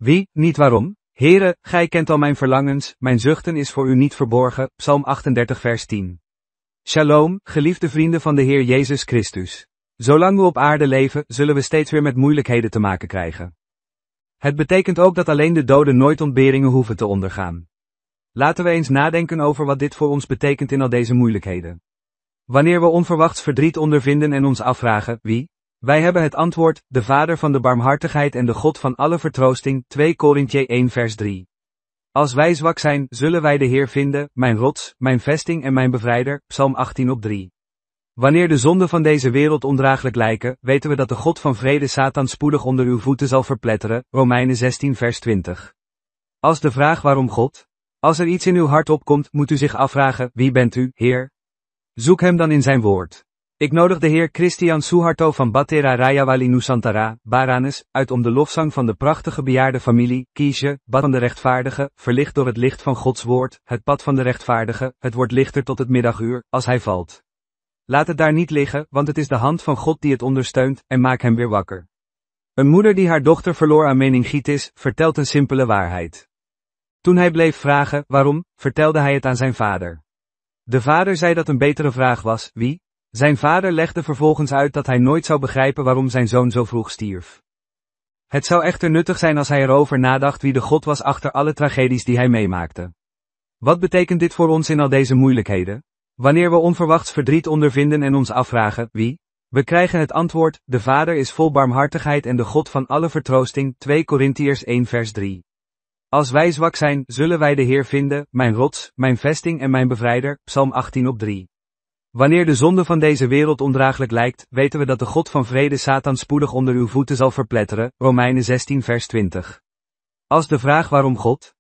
Wie, niet waarom? Heere, gij kent al mijn verlangens, mijn zuchten is voor u niet verborgen, Psalm 38 vers 10. Shalom, geliefde vrienden van de Heer Jezus Christus. Zolang we op aarde leven, zullen we steeds weer met moeilijkheden te maken krijgen. Het betekent ook dat alleen de doden nooit ontberingen hoeven te ondergaan. Laten we eens nadenken over wat dit voor ons betekent in al deze moeilijkheden. Wanneer we onverwachts verdriet ondervinden en ons afvragen, wie? Wij hebben het antwoord, de Vader van de barmhartigheid en de God van alle vertroosting, 2 Korintië 1 vers 3. Als wij zwak zijn, zullen wij de Heer vinden, mijn rots, mijn vesting en mijn bevrijder, Psalm 18 op 3. Wanneer de zonden van deze wereld ondraaglijk lijken, weten we dat de God van vrede Satan spoedig onder uw voeten zal verpletteren, Romeinen 16 vers 20. Als de vraag waarom God? Als er iets in uw hart opkomt, moet u zich afvragen, wie bent u, Heer? Zoek hem dan in zijn woord. Ik nodig de Heer Christian Suharto van Battera Rayawali Nusantara, Baranes, uit om de lofzang van de prachtige bejaarde familie, Kiesje, Bad van de rechtvaardige, verlicht door het licht van Gods woord, het pad van de rechtvaardige, het wordt lichter tot het middaguur, als hij valt. Laat het daar niet liggen, want het is de hand van God die het ondersteunt, en maak hem weer wakker. Een moeder die haar dochter verloor aan meningitis, vertelt een simpele waarheid. Toen hij bleef vragen, waarom, vertelde hij het aan zijn vader. De vader zei dat een betere vraag was, wie? Zijn vader legde vervolgens uit dat hij nooit zou begrijpen waarom zijn zoon zo vroeg stierf. Het zou echter nuttig zijn als hij erover nadacht wie de God was achter alle tragedies die hij meemaakte. Wat betekent dit voor ons in al deze moeilijkheden? Wanneer we onverwachts verdriet ondervinden en ons afvragen, wie? We krijgen het antwoord, de Vader is vol barmhartigheid en de God van alle vertroosting, 2 Korintiërs 1 vers 3. Als wij zwak zijn, zullen wij de Heer vinden, mijn rots, mijn vesting en mijn bevrijder, Psalm 18 op 3. Wanneer de zonde van deze wereld ondraaglijk lijkt, weten we dat de God van vrede Satan spoedig onder uw voeten zal verpletteren, Romeinen 16 vers 20. Als de vraag waarom God?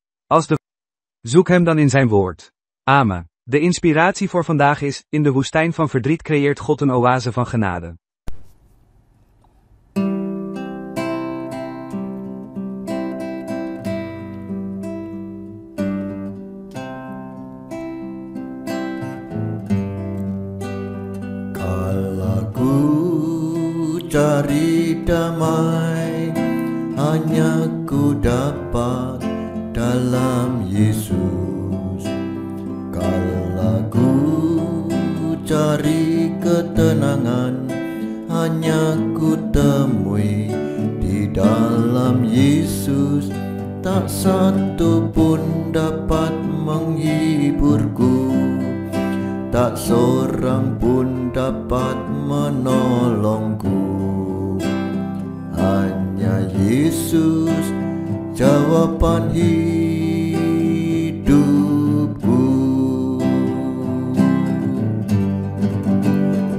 Zoek hem dan in zijn woord. Amen. De inspiratie voor vandaag is, in de woestijn van verdriet creëert God een oase van genade. Cari damai hanya ku dapat dalam Yesus. Kalau ku cari ketenangan hanya ku temui di dalam Yesus. Tak satu pun dapat menghiburku, tak seorang pun dapat menolongku. Hanya Yesus jawaban hidupku.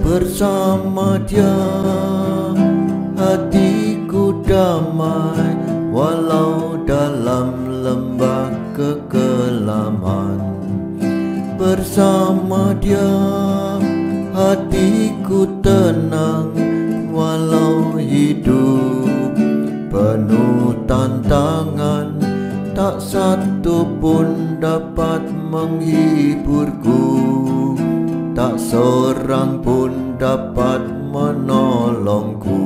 Bersama Dia hatiku damai, walau dalam lembah kekelaman. Bersama Dia hatiku tenang, walau hidup penuh tantangan. Tak satu pun dapat menghiburku, tak seorang pun dapat menolongku.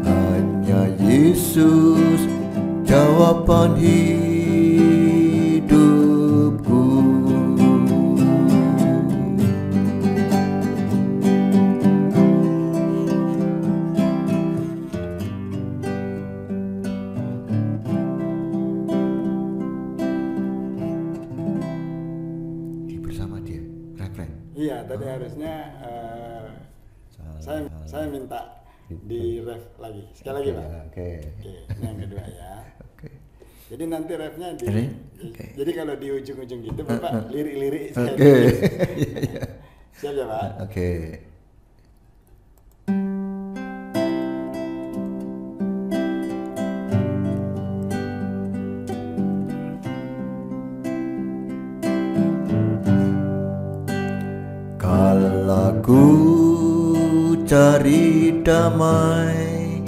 Hanya Yesus jawaban hidupku. Iya, tadi harusnya saya minta di ref lagi. Sekali lagi, Pak. Oke. Ini yang kedua ya. Oke. Jadi nanti refnya jadi kalau di ujung-ujung gitu Bapak lirik-lirik sekali. Siap ya, Pak? Oke. Ku cari damai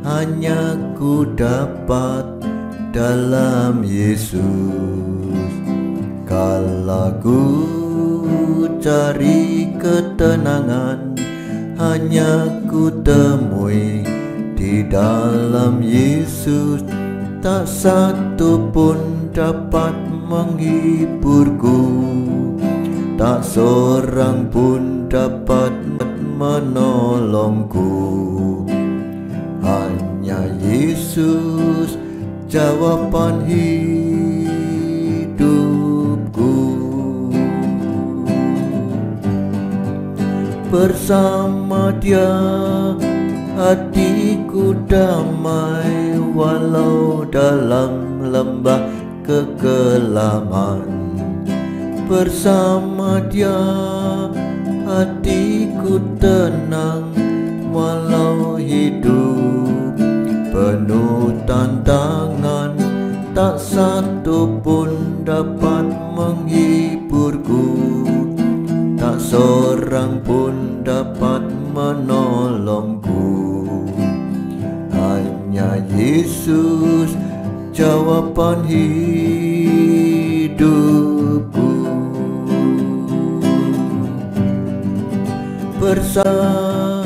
hanya ku dapat dalam Yesus. Kalau ku cari ketenangan hanya ku temui di dalam Yesus. tak satu pun dapat menghiburku, tak seorang pun dapat menolongku. Hanya Yesus jawaban hidupku. Bersama Dia hatiku damai, walau dalam lembah kekelaman. Bersama Dia hatiku tenang, walau hidup penuh tantangan. Tak satu pun dapat menghiburku, tak seorang pun dapat menolongku. Hanya Yesus jawaban hidupku. Bersama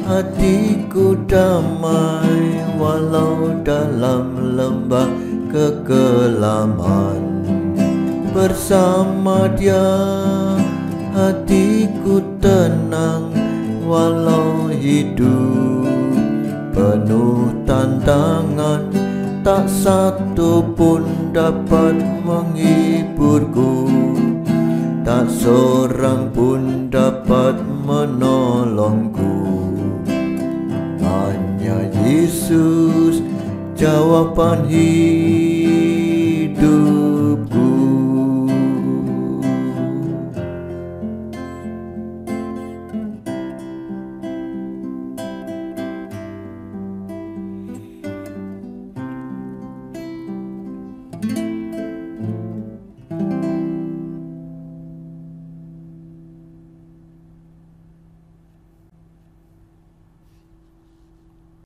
hatiku damai, walau dalam lembah kekelaman. Bersama Dia hatiku tenang, walau hidup penuh tantangan. Tak satu pun dapat menghiburku, tak seorang pun dapat menolongku. Hanya Yesus jawaban hidup.